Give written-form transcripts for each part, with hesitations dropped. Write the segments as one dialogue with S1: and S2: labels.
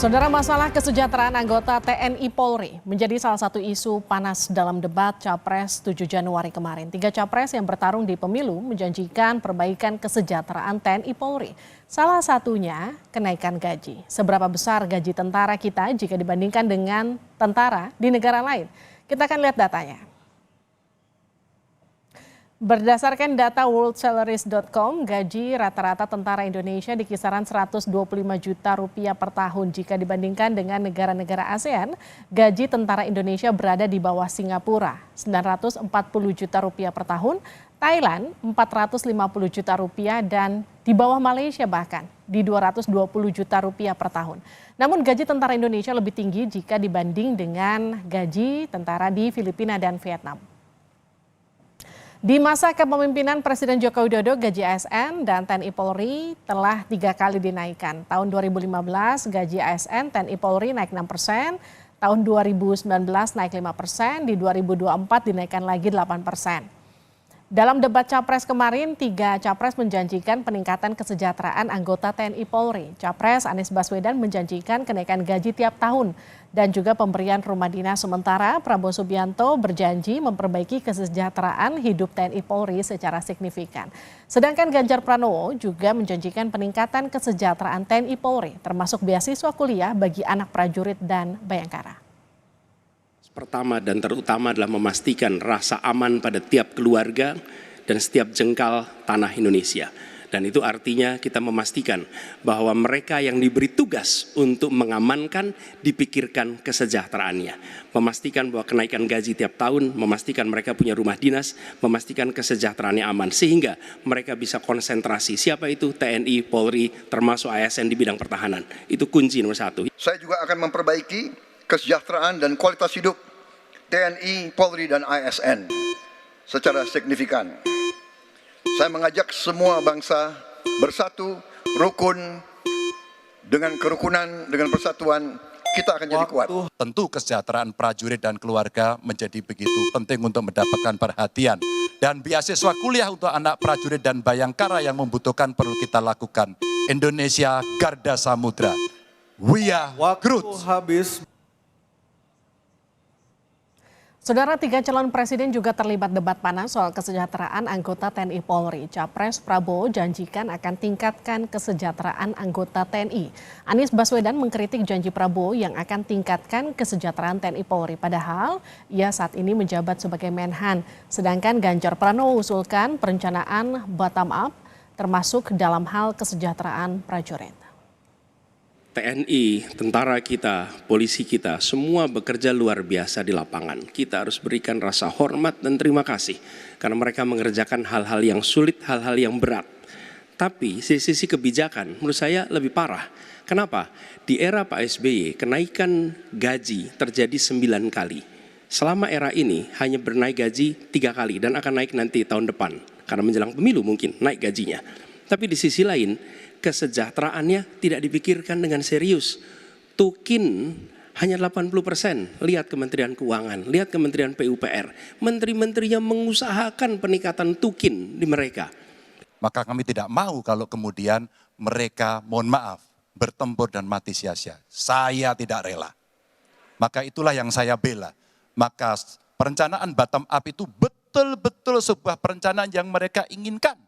S1: Saudara, masalah kesejahteraan anggota TNI Polri menjadi salah satu isu panas dalam debat Capres 7 Januari kemarin. 3 capres yang bertarung di pemilu menjanjikan perbaikan kesejahteraan TNI Polri. Salah satunya kenaikan gaji. Seberapa besar gaji tentara kita jika dibandingkan dengan tentara di negara lain? Kita akan lihat datanya. Berdasarkan data worldsalaries.com, gaji rata-rata tentara Indonesia di kisaran 125 juta rupiah per tahun. Jika dibandingkan dengan negara-negara ASEAN, gaji tentara Indonesia berada di bawah Singapura, 940 juta rupiah per tahun, Thailand 450 juta rupiah, dan di bawah Malaysia bahkan di 220 juta rupiah per tahun. Namun gaji tentara Indonesia lebih tinggi jika dibanding dengan gaji tentara di Filipina dan Vietnam. Di masa kepemimpinan Presiden Joko Widodo, gaji ASN dan TNI Polri telah 3 kali dinaikkan. Tahun 2015 gaji ASN TNI Polri naik 6%, tahun 2019 naik 5%, di 2024 dinaikkan lagi 8%. Dalam debat Capres kemarin, 3 Capres menjanjikan peningkatan kesejahteraan anggota TNI Polri. Capres Anies Baswedan menjanjikan kenaikan gaji tiap tahun dan juga pemberian rumah dinas sementara. Prabowo Subianto berjanji memperbaiki kesejahteraan hidup TNI Polri secara signifikan. Sedangkan Ganjar Pranowo juga menjanjikan peningkatan kesejahteraan TNI Polri, termasuk beasiswa kuliah bagi anak prajurit dan bayangkara.
S2: Pertama dan terutama adalah memastikan rasa aman pada tiap keluarga dan setiap jengkal tanah Indonesia. Dan itu artinya kita memastikan bahwa mereka yang diberi tugas untuk mengamankan dipikirkan kesejahteraannya. Memastikan bahwa kenaikan gaji tiap tahun, memastikan mereka punya rumah dinas, memastikan kesejahteraannya aman. Sehingga mereka bisa konsentrasi. Siapa itu? TNI, Polri, termasuk ASN di bidang pertahanan. Itu kunci nomor 1.
S3: Saya juga akan memperbaiki kesejahteraan dan kualitas hidup TNI, Polri, dan ASN secara signifikan. Saya mengajak semua bangsa bersatu, rukun, dengan kerukunan, dengan persatuan, kita akan jadi kuat.
S4: Tentu kesejahteraan prajurit dan keluarga menjadi begitu penting untuk mendapatkan perhatian. Dan beasiswa kuliah untuk anak prajurit dan bayangkara yang membutuhkan perlu kita lakukan. Indonesia Garda Samudra. We are Groot.
S5: Habis.
S1: Saudara, 3 calon presiden juga terlibat debat panas soal kesejahteraan anggota TNI Polri. Capres Prabowo janjikan akan tingkatkan kesejahteraan anggota TNI. Anies Baswedan mengkritik janji Prabowo yang akan tingkatkan kesejahteraan TNI Polri. Padahal ia saat ini menjabat sebagai Menhan. Sedangkan Ganjar Pranowo usulkan perencanaan bottom up termasuk dalam hal kesejahteraan prajurit.
S2: TNI, tentara kita, polisi kita, semua bekerja luar biasa di lapangan. Kita harus berikan rasa hormat dan terima kasih. Karena mereka mengerjakan hal-hal yang sulit, hal-hal yang berat. Tapi sisi kebijakan menurut saya lebih parah. Kenapa? Di era Pak SBY, kenaikan gaji terjadi 9 kali. Selama era ini hanya bernaik gaji 3 kali dan akan naik nanti tahun depan. Karena menjelang pemilu mungkin naik gajinya. Tapi di sisi lain, kesejahteraannya tidak dipikirkan dengan serius. Tukin hanya 80%. Lihat Kementerian Keuangan, lihat Kementerian PUPR. Menteri-menterinya mengusahakan peningkatan tukin di mereka.
S4: Maka kami tidak mau kalau kemudian mereka, mohon maaf, bertempur dan mati sia-sia. Saya tidak rela. Maka itulah yang saya bela. Maka perencanaan bottom up itu betul-betul sebuah perencanaan yang mereka inginkan.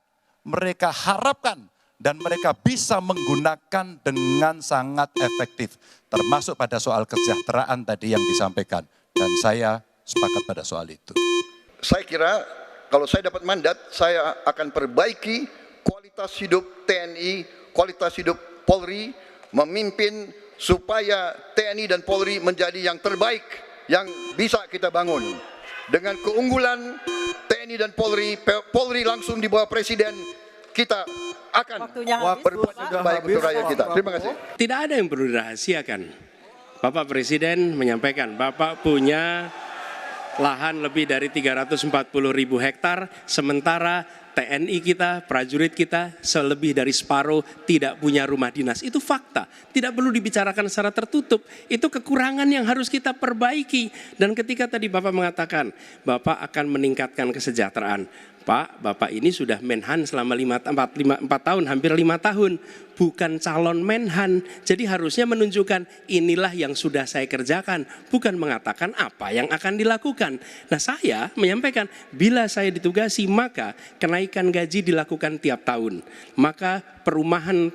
S4: Mereka harapkan. Dan mereka bisa menggunakan dengan sangat efektif. Termasuk pada soal kesejahteraan tadi yang disampaikan. Dan saya sepakat pada soal itu.
S3: Saya kira kalau saya dapat mandat, saya akan perbaiki kualitas hidup TNI, kualitas hidup Polri, memimpin supaya TNI dan Polri menjadi yang terbaik yang bisa kita bangun. Dengan keunggulan TNI dan Polri, Polri langsung di bawah Presiden, kita akan berbuat baik untuk rakyat kita. Terima kasih.
S2: Tidak ada yang perlu dirahasiakan. Bapak Presiden menyampaikan, Bapak punya lahan lebih dari 340.000 hektar, sementara TNI kita, prajurit kita, selebih dari separuh tidak punya rumah dinas. Itu fakta, tidak perlu dibicarakan secara tertutup. Itu kekurangan yang harus kita perbaiki. Dan ketika tadi Bapak mengatakan, Bapak akan meningkatkan kesejahteraan. Pak, Bapak ini sudah Menhan selama 4 tahun, hampir 5 tahun. Bukan calon Menhan. Jadi harusnya menunjukkan inilah yang sudah saya kerjakan. Bukan mengatakan apa yang akan dilakukan. Nah saya menyampaikan, bila saya ditugasi maka kenaikan gaji dilakukan tiap tahun. Maka perumahan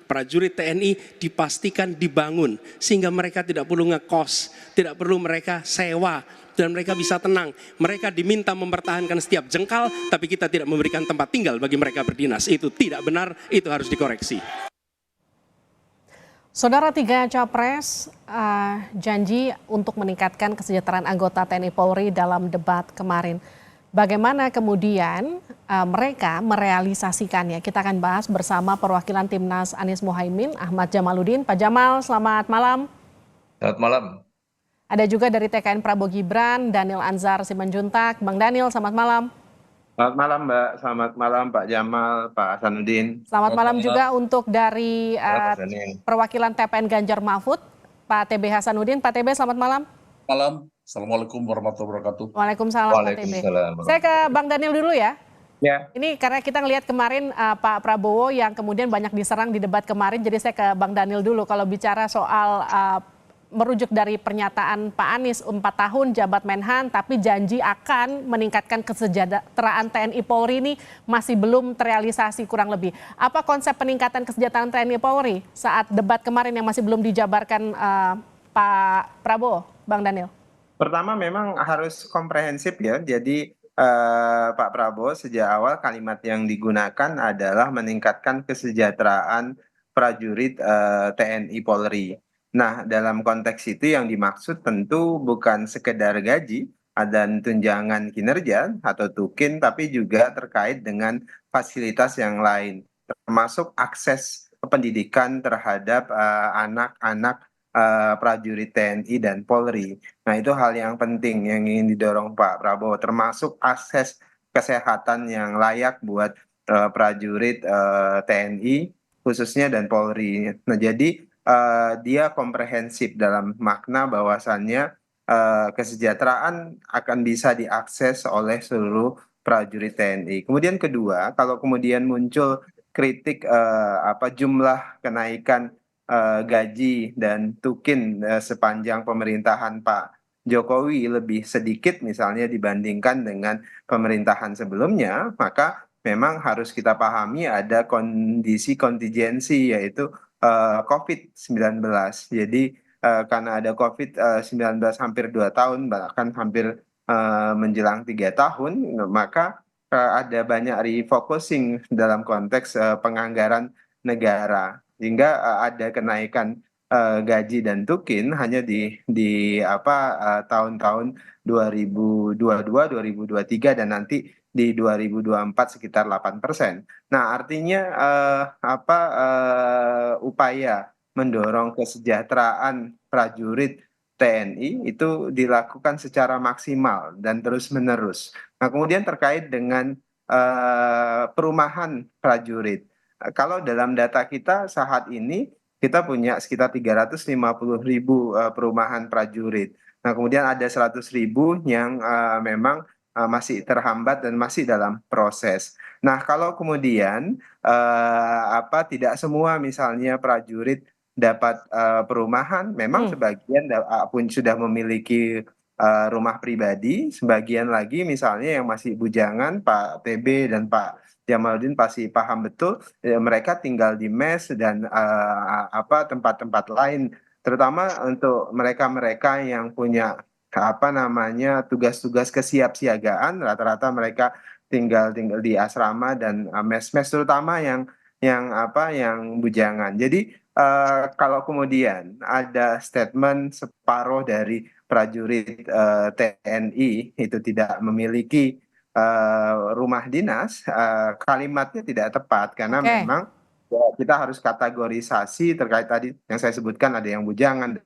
S2: prajurit TNI dipastikan dibangun. Sehingga mereka tidak perlu ngekos, tidak perlu mereka sewa. Dan mereka bisa tenang. Mereka diminta mempertahankan setiap jengkal, tapi kita tidak memberikan tempat tinggal bagi mereka berdinas. Itu tidak benar, itu harus dikoreksi.
S1: Saudara, 3 capres janji untuk meningkatkan kesejahteraan anggota TNI Polri dalam debat kemarin. Bagaimana kemudian mereka merealisasikannya? Kita akan bahas bersama perwakilan Timnas Anies Mohaimin, Ahmad Jamaluddin. Pak Jamal, selamat malam.
S5: Selamat malam.
S1: Ada juga dari TKN Prabowo Gibran, Daniel Anzar Simanjuntak. Bang Daniel, selamat malam.
S5: Selamat malam Mbak, selamat malam Pak Jamal, Pak Hasanuddin.
S1: Selamat malam juga untuk dari perwakilan TPN Ganjar Mahfud, Pak TB Hasanuddin. Pak TB, selamat malam.
S6: Malam, Assalamualaikum warahmatullahi wabarakatuh.
S1: Waalaikumsalam Pak TB. Saya ke Bang Daniel dulu ya.
S5: Ya.
S1: Ini karena kita ngelihat kemarin Pak Prabowo yang kemudian banyak diserang di debat kemarin, jadi saya ke Bang Daniel dulu. Kalau bicara soal merujuk dari pernyataan Pak Anies 4 tahun jabat Menhan tapi janji akan meningkatkan kesejahteraan TNI Polri ini masih belum terrealisasi kurang lebih. Apa konsep peningkatan kesejahteraan TNI Polri saat debat kemarin yang masih belum dijabarkan Pak Prabowo, Bang Daniel?
S5: Pertama memang harus komprehensif ya, jadi Pak Prabowo sejak awal kalimat yang digunakan adalah meningkatkan kesejahteraan prajurit TNI Polri. Nah, dalam konteks itu yang dimaksud tentu bukan sekedar gaji dan tunjangan kinerja atau tukin, tapi juga terkait dengan fasilitas yang lain, termasuk akses pendidikan terhadap anak-anak prajurit TNI dan Polri. Nah, itu hal yang penting yang ingin didorong Pak Prabowo, termasuk akses kesehatan yang layak buat prajurit TNI khususnya dan Polri. Nah, jadi dia komprehensif dalam makna bahwasannya kesejahteraan akan bisa diakses oleh seluruh prajurit TNI. Kemudian kedua, kalau kemudian muncul kritik jumlah kenaikan gaji dan tukin sepanjang pemerintahan Pak Jokowi lebih sedikit misalnya dibandingkan dengan pemerintahan sebelumnya, maka memang harus kita pahami ada kondisi kontingensi yaitu COVID-19. Jadi karena ada COVID-19 hampir 2 tahun, bahkan hampir menjelang 3 tahun, maka ada banyak refocusing dalam konteks penganggaran negara. Hingga ada kenaikan gaji dan tukin hanya di tahun-tahun 2022, 2023 dan nanti di 2024 sekitar 8%. Nah, artinya upaya mendorong kesejahteraan prajurit TNI itu dilakukan secara maksimal dan terus-menerus. Nah, kemudian terkait dengan perumahan prajurit. Kalau dalam data kita saat ini kita punya sekitar 350.000 perumahan prajurit. Nah, kemudian ada 100.000 yang memang masih terhambat dan masih dalam proses. Nah, kalau kemudian tidak semua misalnya prajurit dapat perumahan, memang sebagian pun sudah memiliki rumah pribadi, sebagian lagi misalnya yang masih bujangan, Pak TB dan Pak Jamaluddin pasti paham betul, mereka tinggal di mes dan tempat-tempat lain, terutama untuk mereka-mereka yang punya tugas-tugas kesiapsiagaan, rata-rata mereka tinggal di asrama dan mes-mes, terutama yang bujangan. Jadi kalau kemudian ada statement separuh dari prajurit TNI itu tidak memiliki rumah dinas, kalimatnya tidak tepat karena memang kita harus kategorisasi terkait tadi yang saya sebutkan, ada yang bujangan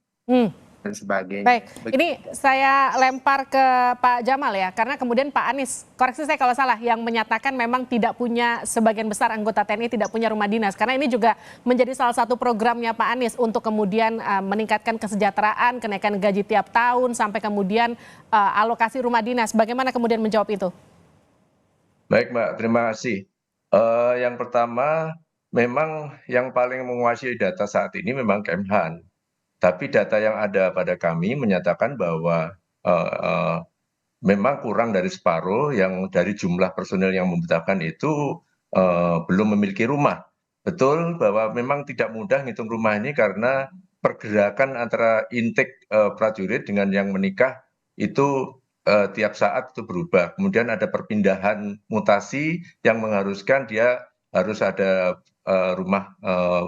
S5: dan sebagainya.
S1: Baik, ini saya lempar ke Pak Jamal ya, karena kemudian Pak Anies, koreksi saya kalau salah, yang menyatakan memang tidak punya, sebagian besar anggota TNI tidak punya rumah dinas, karena ini juga menjadi salah satu programnya Pak Anies untuk kemudian meningkatkan kesejahteraan, kenaikan gaji tiap tahun, sampai kemudian alokasi rumah dinas. Bagaimana kemudian menjawab itu?
S7: Baik Mbak, terima kasih. Yang pertama, memang yang paling menguasai data saat ini memang Kemhan. Tapi data yang ada pada kami menyatakan bahwa eh, eh, memang kurang dari separuh yang dari jumlah personil yang membutuhkan itu belum memiliki rumah. Betul bahwa memang tidak mudah ngitung rumah ini karena pergerakan antara intake prajurit dengan yang menikah itu tiap saat itu berubah. Kemudian ada perpindahan mutasi yang mengharuskan dia harus ada rumah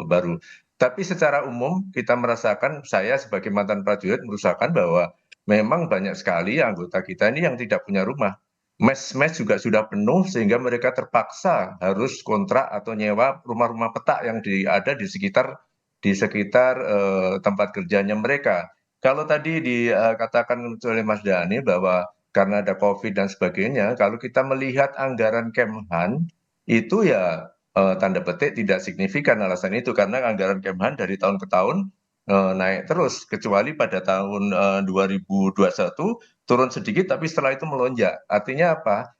S7: baru. Tapi secara umum kita merasakan, saya sebagai mantan prajurit merasakan bahwa memang banyak sekali anggota kita ini yang tidak punya rumah. Mes-mes juga sudah penuh sehingga mereka terpaksa harus kontrak atau nyewa rumah-rumah petak yang ada di sekitar tempat kerjanya mereka. Kalau tadi dikatakan oleh Mas Dhani bahwa karena ada COVID dan sebagainya, kalau kita melihat anggaran Kemhan itu ya tanda petik tidak signifikan alasan itu karena anggaran Kemhan dari tahun ke tahun naik terus kecuali pada tahun 2021 turun sedikit tapi setelah itu melonjak. Artinya apa?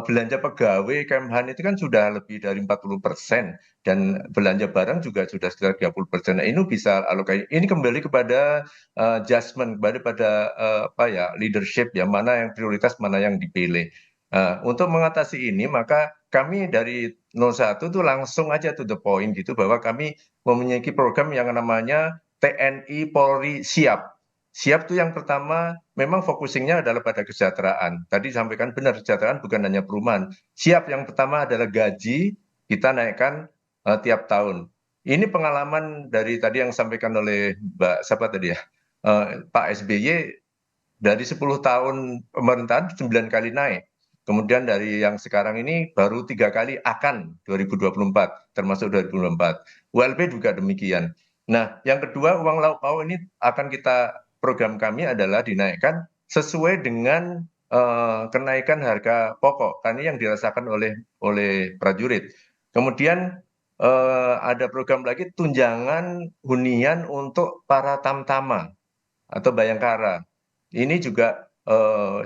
S7: Belanja pegawai Kemhan itu kan sudah lebih dari 40% dan belanja barang juga sudah sekitar 30%. Nah, ini bisa alokasi. Ini kembali kepada adjustment kepada apa ya leadership ya mana yang prioritas mana yang dipilih. Untuk mengatasi ini maka kami dari 01 tuh langsung aja to the point gitu bahwa kami memiliki program yang namanya TNI Polri Siap. Siap itu yang pertama memang focusingnya adalah pada kesejahteraan. Tadi disampaikan benar kesejahteraan bukan hanya perumahan. Siap yang pertama adalah gaji kita naikkan tiap tahun. Ini pengalaman dari tadi yang disampaikan oleh Mbak siapa tadi ya Pak SBY dari 10 tahun pemerintahan 9 kali naik. Kemudian dari yang sekarang ini baru 3 kali akan 2024 termasuk 2024. ULP juga demikian. Nah, yang kedua uang lauk pauk ini akan program kami adalah dinaikkan sesuai dengan kenaikan harga pokok karena yang dirasakan oleh prajurit. Kemudian ada program lagi tunjangan hunian untuk para tamtama atau bayangkara. Ini juga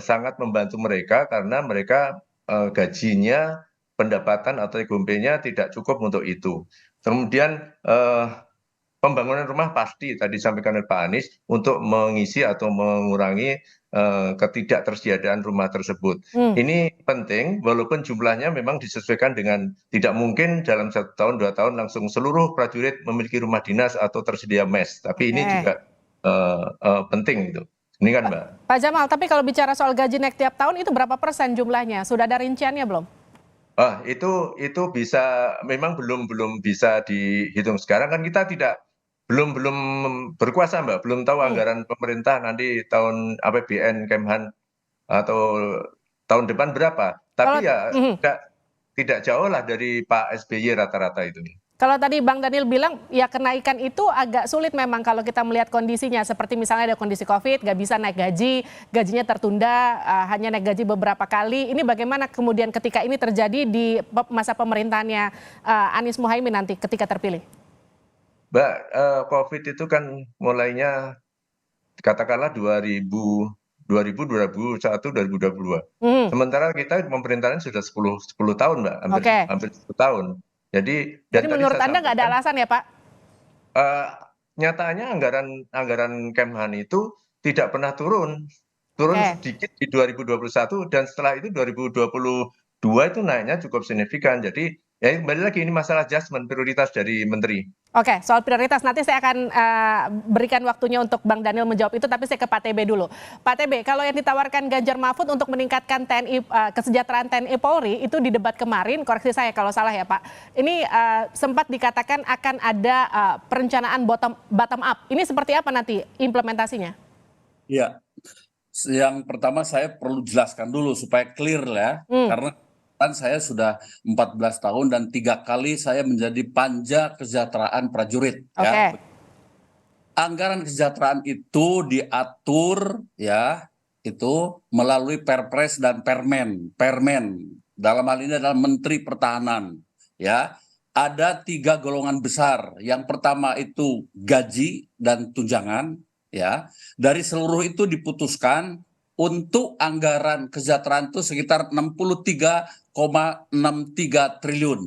S7: sangat membantu mereka karena mereka gajinya, pendapatan atau EGOMP-nya tidak cukup untuk itu. Kemudian pembangunan rumah pasti tadi disampaikan oleh Pak Anies untuk mengisi atau mengurangi ketidaktersediaan rumah tersebut. Ini penting walaupun jumlahnya memang disesuaikan dengan tidak mungkin dalam 1 tahun 2 tahun langsung seluruh prajurit memiliki rumah dinas atau tersedia mes. Tapi ini juga penting itu. Ini kan Mbak.
S1: Pak Jamal, tapi kalau bicara soal gaji naik tiap tahun itu berapa persen jumlahnya? Sudah ada rinciannya belum?
S7: Itu bisa memang belum bisa dihitung sekarang kan kita belum berkuasa Mbak, belum tahu anggaran pemerintah nanti tahun APBN Kemhan atau tahun depan berapa. Tapi ya tidak jauh lah dari Pak SBY rata-rata itu.
S1: Kalau tadi Bang Daniel bilang ya kenaikan itu agak sulit memang kalau kita melihat kondisinya. Seperti misalnya ada kondisi COVID, nggak bisa naik gaji, gajinya tertunda, hanya naik gaji beberapa kali. Ini bagaimana kemudian ketika ini terjadi di masa pemerintahannya Anies Muhaimin nanti ketika terpilih?
S7: Mbak, COVID itu kan mulainya katakanlah 2001, 2022. Sementara kita pemerintahan sudah 10 tahun Mbak, hampir 10 tahun. Jadi
S1: menurut Anda nggak ada alasan ya Pak?
S7: Nyatanya anggaran Kemhan itu tidak pernah turun sedikit di 2021 dan setelah itu 2022 itu naiknya cukup signifikan. Jadi ya kembali lagi ini masalah adjustment prioritas dari menteri.
S1: Oke, soal prioritas nanti saya akan berikan waktunya untuk Bang Daniel menjawab itu, tapi saya ke Pak TB dulu. Pak TB, kalau yang ditawarkan Ganjar Mahfud untuk meningkatkan TNI, kesejahteraan TNI Polri itu di debat kemarin, koreksi saya kalau salah ya Pak, ini sempat dikatakan akan ada perencanaan bottom up. Ini seperti apa nanti implementasinya?
S6: Iya, yang pertama saya perlu jelaskan dulu supaya clear ya, karena saya sudah 14 tahun dan 3 kali saya menjadi panja kesejahteraan prajurit. Ya. Anggaran kesejahteraan itu diatur ya itu melalui Perpres dan Permen. Dalam hal ini adalah Menteri Pertahanan. Ya, ada 3 golongan besar. Yang pertama itu gaji dan tunjangan. Ya, dari seluruh itu diputuskan untuk anggaran kesejahteraan itu sekitar 63,5 4,63 triliun.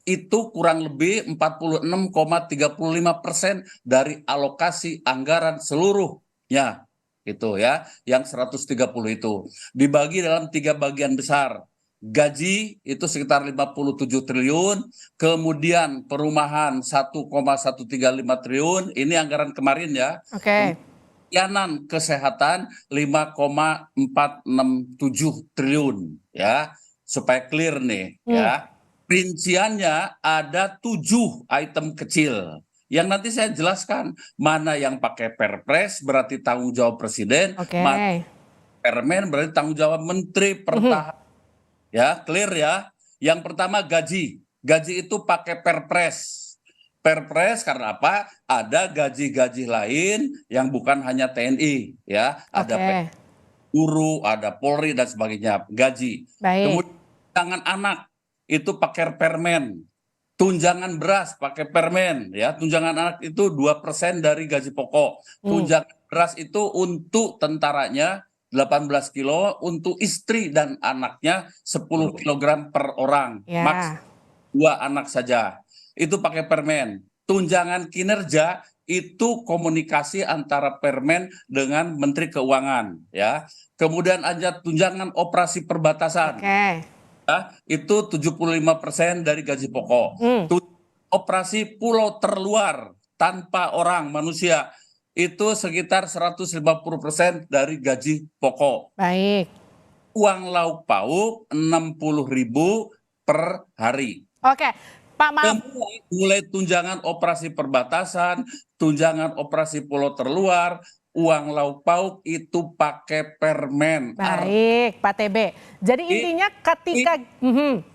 S6: Itu kurang lebih 46,35% dari alokasi anggaran seluruhnya. Itu ya, yang 130 itu. Dibagi dalam 3 bagian besar. Gaji itu sekitar 57 triliun, kemudian perumahan 1,135 triliun, ini anggaran kemarin ya.
S1: Oke.
S6: Layanan kesehatan 5,467 triliun ya, supaya clear nih ya. Rinciannya ada 7 item kecil yang nanti saya jelaskan mana yang pakai Perpres berarti tanggung jawab presiden,
S1: Oke.
S6: mana Permen berarti tanggung jawab menteri pertahanan. Ya, clear ya. Yang pertama gaji. Gaji itu pakai Perpres. Perpres karena apa? Ada gaji-gaji lain yang bukan hanya TNI ya, ada guru, ada Polri dan sebagainya, gaji.
S1: Baik.
S6: Kemudian tunjangan anak itu pakai Permen. Tunjangan beras pakai Permen ya. Tunjangan anak itu 2% dari gaji pokok. Tunjangan beras itu untuk tentaranya 18 kilo, untuk istri dan anaknya 10 kilogram per orang.
S1: Ya.
S6: Maks 2 anak saja. Itu pakai Permen. Tunjangan kinerja itu komunikasi antara Permen dengan Menteri Keuangan ya. Kemudian ada tunjangan operasi perbatasan.
S1: Oke.
S6: Ya, itu 75% dari gaji pokok. Operasi pulau terluar tanpa orang manusia itu sekitar 150% dari gaji pokok.
S1: Baik.
S6: Uang lauk pauk 60.000 per hari.
S1: Oke, Pak, maaf.
S6: Mulai tunjangan operasi perbatasan, tunjangan operasi pulau terluar, uang lauk pauk itu pakai Permen.
S1: Baik, Pak TB. Jadi intinya ketika,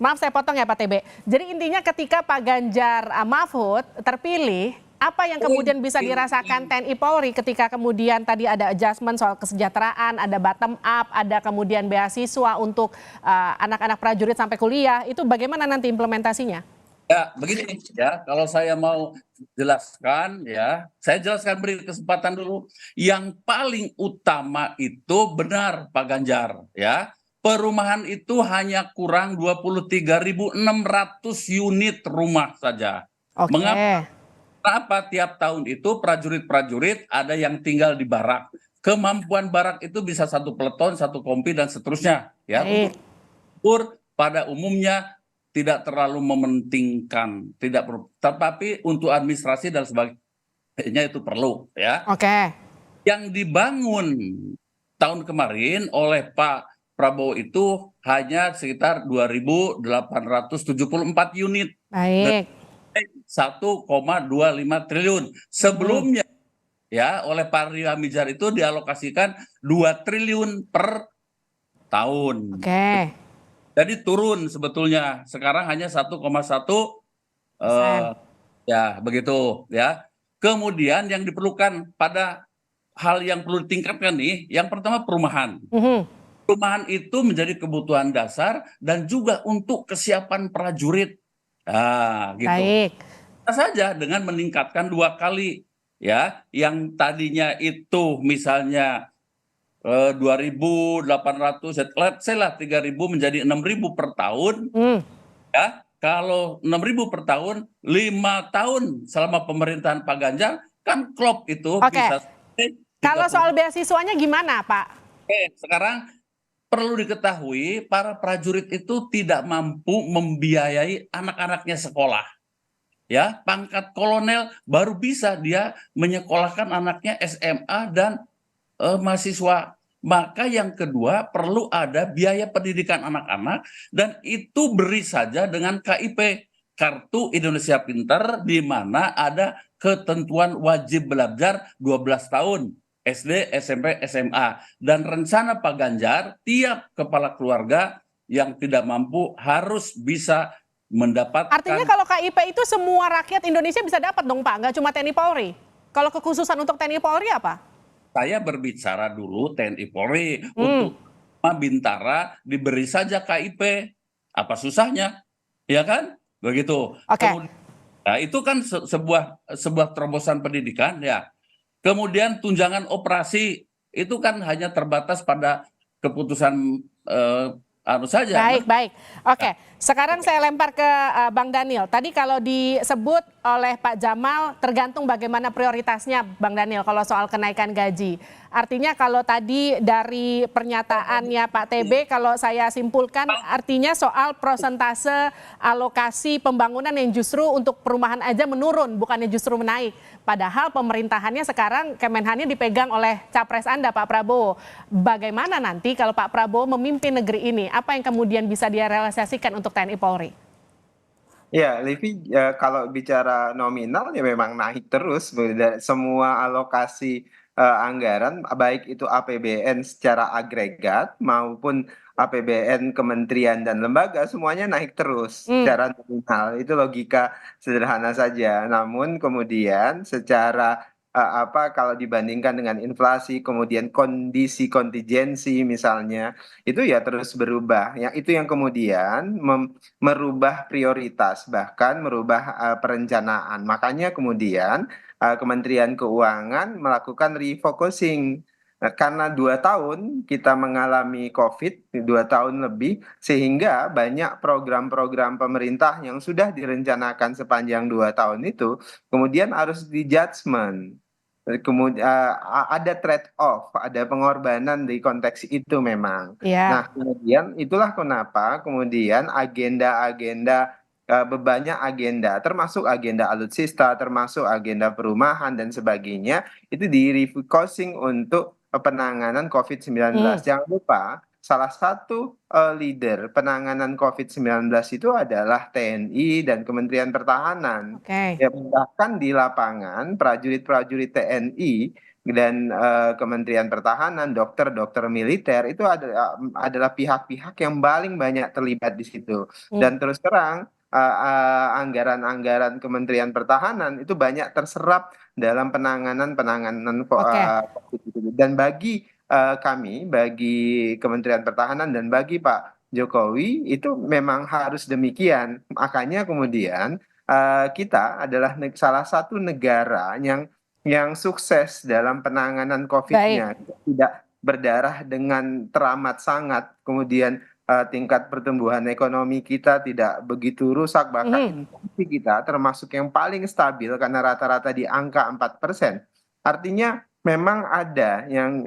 S1: maaf saya potong ya Pak TB. Jadi intinya ketika Pak Ganjar Mahfud terpilih, apa yang kemudian bisa dirasakan TNI Polri ketika kemudian tadi ada adjustment soal kesejahteraan, ada bottom up, ada kemudian beasiswa untuk anak-anak prajurit sampai kuliah, itu bagaimana nanti implementasinya?
S6: Ya, begini ya, kalau saya mau jelaskan ya, saya jelaskan, beri kesempatan dulu. Yang paling utama itu benar Pak Ganjar ya. Perumahan itu hanya kurang 23.600 unit rumah saja.
S1: Oke.
S6: Kenapa tiap tahun itu prajurit-prajurit ada yang tinggal di barak? Kemampuan barak itu bisa 1 peleton, 1 kompi dan seterusnya ya. Untuk pada umumnya tidak terlalu mementingkan, tidak perlu, tetapi untuk administrasi dan sebagainya itu perlu ya.
S1: Oke.
S6: Yang dibangun tahun kemarin oleh Pak Prabowo itu hanya sekitar 2.874 unit.
S1: Baik.
S6: 1,25 triliun. Sebelumnya ya oleh Pak Ria Mijar itu dialokasikan 2 triliun per tahun.
S1: Oke.
S6: Jadi turun sebetulnya, sekarang hanya 1,1 ya begitu ya. Kemudian yang diperlukan pada hal yang perlu ditingkatkan nih, yang pertama perumahan. Perumahan itu menjadi kebutuhan dasar dan juga untuk kesiapan prajurit. Nah, gitu.
S1: Baik.
S6: Bisa saja dengan meningkatkan 2 kali ya, yang tadinya itu misalnya 2.800, let's say lah 3.000 menjadi 6.000 per tahun. Ya, kalau 6.000 per tahun, 5 tahun selama pemerintahan Pak Ganjar kan klop itu. Bisa.
S1: Kalau soal beasiswanya gimana Pak?
S6: Oke, sekarang perlu diketahui para prajurit itu tidak mampu membiayai anak-anaknya sekolah. Ya, pangkat kolonel baru bisa dia menyekolahkan anaknya SMA dan mahasiswa. Maka yang kedua perlu ada biaya pendidikan anak-anak, dan itu beri saja dengan KIP, Kartu Indonesia Pintar, di mana ada ketentuan wajib belajar 12 tahun SD, SMP, SMA. Dan rencana Pak Ganjar, tiap kepala keluarga yang tidak mampu harus bisa mendapatkan.
S1: Artinya kalau KIP itu semua rakyat Indonesia bisa dapat dong Pak, nggak cuma TNI Polri. Kalau kekhususan untuk TNI Polri apa?
S6: Saya berbicara dulu TNI Polri. Untuk Bintara diberi saja KIP. Apa susahnya? Ya kan? Begitu. Nah, itu kan sebuah terobosan pendidikan ya. Kemudian tunjangan operasi itu kan hanya terbatas pada keputusan anu saja.
S1: Baik, baik. Oke, sekarang saya lempar ke Bang Daniel. Tadi kalau disebut oleh Pak Jamal tergantung bagaimana prioritasnya Bang Daniel kalau soal kenaikan gaji. Artinya kalau tadi dari pernyataannya Pak TB kalau saya simpulkan artinya soal prosentase alokasi pembangunan yang justru untuk perumahan aja menurun bukannya justru menaik. Padahal pemerintahannya sekarang Kemenhannya dipegang oleh capres Anda Pak Prabowo. Bagaimana nanti kalau Pak Prabowo memimpin negeri ini? Apa yang kemudian bisa dia realisasikan untuk TNI Polri?
S5: Ya, Livi, kalau bicara nominal ya memang naik terus. Semua alokasi anggaran, baik itu APBN secara agregat maupun APBN kementerian dan lembaga, semuanya naik terus
S1: Hmm,
S5: secara nominal. Itu logika sederhana saja. Namun kemudian secara kalau dibandingkan dengan inflasi, kemudian kondisi kontingensi misalnya, itu ya terus berubah. Itu yang kemudian merubah prioritas, bahkan merubah perencanaan. Makanya kemudian Kementerian Keuangan melakukan refocusing. Nah, karena 2 tahun kita mengalami COVID, 2 tahun lebih, sehingga banyak program-program pemerintah yang sudah direncanakan sepanjang 2 tahun itu, kemudian harus di-judgment. Kemudian ada trade off, ada pengorbanan di konteks itu memang. Nah,
S1: ya.
S5: kemudian itulah kenapa kemudian agenda-agenda banyak agenda, termasuk agenda alutsista, termasuk agenda perumahan dan sebagainya, itu di refocusing untuk penanganan COVID-19.
S1: Hmm,
S5: Jangan lupa, salah satu leader penanganan COVID-19 itu adalah TNI dan Kementerian Pertahanan.
S1: oke.
S5: Ya, bahkan di lapangan prajurit-prajurit TNI dan Kementerian Pertahanan, dokter-dokter militer itu adalah pihak-pihak yang paling banyak terlibat di situ.
S1: Hmm,
S5: Dan terus terang anggaran-anggaran Kementerian Pertahanan itu banyak terserap dalam penanganan-penanganan
S1: oke.
S5: COVID itu. Dan bagi kami, bagi Kementerian Pertahanan dan bagi Pak Jokowi itu memang harus demikian. Makanya kemudian kita adalah salah satu negara yang sukses dalam penanganan
S1: Baik.
S5: COVID-nya. Tidak berdarah dengan teramat sangat, kemudian tingkat pertumbuhan ekonomi kita tidak begitu rusak, bahkan
S1: Mhm.
S5: inflasi kita termasuk yang paling stabil karena rata-rata di angka 4%. Artinya memang ada yang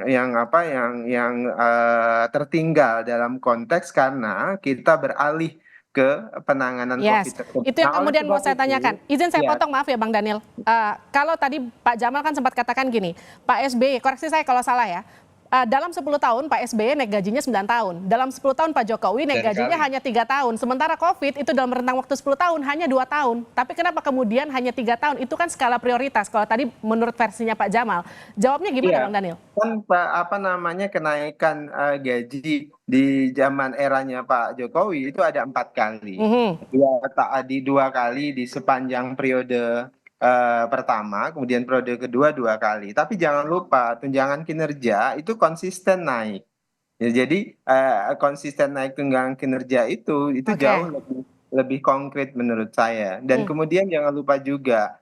S5: tertinggal dalam konteks karena kita beralih ke penanganan COVID
S1: Yes,
S5: tersebut.
S1: itu yang
S5: Nah, oleh
S1: kemudian mau
S5: sebab
S1: saya tanyakan.
S5: itu,
S1: Izin saya
S5: ya,
S1: potong, maaf ya Bang Daniel. Kalau tadi Pak Jamal kan sempat katakan gini, Pak SBY, koreksi saya kalau salah ya, dalam 10 tahun Pak SBY naik gajinya 9 tahun. Dalam 10 tahun Pak Jokowi naik
S7: Dan
S1: gajinya
S7: kali.
S1: hanya 3 tahun. Sementara COVID itu dalam rentang waktu 10 tahun hanya 2 tahun. Tapi kenapa kemudian hanya 3 tahun? Itu kan skala prioritas. Kalau tadi menurut versinya Pak Jamal. Jawabnya gimana
S5: iya,
S1: Bang Daniel?
S5: kan apa namanya kenaikan gaji di zaman eranya Pak Jokowi itu ada 4 kali.
S1: Mhm.
S5: Di 2 kali di sepanjang periode pertama, kemudian periode kedua 2 kali. Tapi jangan lupa tunjangan kinerja itu konsisten naik. Ya, jadi konsisten naik tunjangan kinerja itu jauh
S1: Oke.
S5: lebih lebih konkret menurut saya. Dan
S1: Hmm,
S5: kemudian jangan lupa juga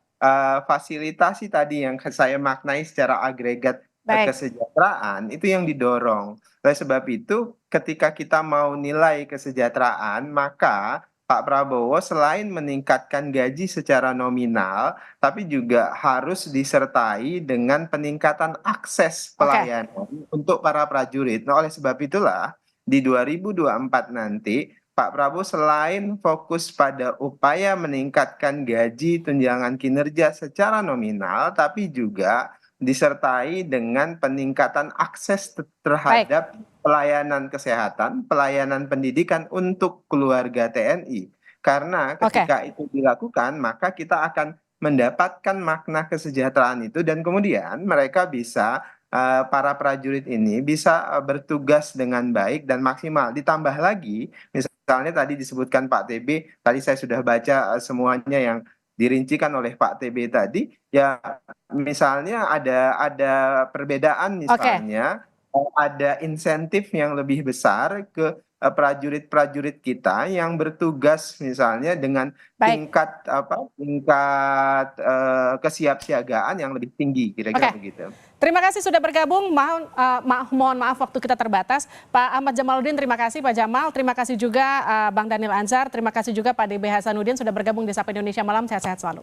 S5: fasilitasi tadi yang saya maknai secara agregat
S1: baik.
S5: kesejahteraan itu yang didorong. Oleh sebab itu, ketika kita mau nilai kesejahteraan, maka Pak Prabowo selain meningkatkan gaji secara nominal, tapi juga harus disertai dengan peningkatan akses
S1: Oke.
S5: pelayanan untuk para prajurit. Nah, oleh sebab itulah di 2024 nanti Pak Prabowo selain fokus pada upaya meningkatkan gaji tunjangan kinerja secara nominal, tapi juga disertai dengan peningkatan akses
S1: Baik.
S5: terhadap pelayanan kesehatan, pelayanan pendidikan untuk keluarga TNI. Karena
S1: Oke.
S5: ketika itu dilakukan, maka kita akan mendapatkan makna kesejahteraan itu dan kemudian mereka bisa para prajurit ini bisa bertugas dengan baik dan maksimal. Ditambah lagi, misalnya tadi disebutkan Pak TB, tadi saya sudah baca semuanya yang dirincikan oleh Pak TB tadi, ya misalnya ada perbedaan
S1: Oke.
S5: misalnya ada insentif yang lebih besar ke prajurit-prajurit kita yang bertugas misalnya dengan
S1: Baik.
S5: tingkat kesiapsiagaan yang lebih tinggi, kira-kira
S1: Oke.
S5: begitu.
S1: Terima kasih sudah bergabung. Mohon maaf waktu kita terbatas. Pak Ahmad Jamaluddin, terima kasih Pak Jamal. Terima kasih juga Bang Daniel Anzar. Terima kasih juga Pak DB Hasanuddin sudah bergabung di Sapa Indonesia Malam. Sehat-sehat selalu.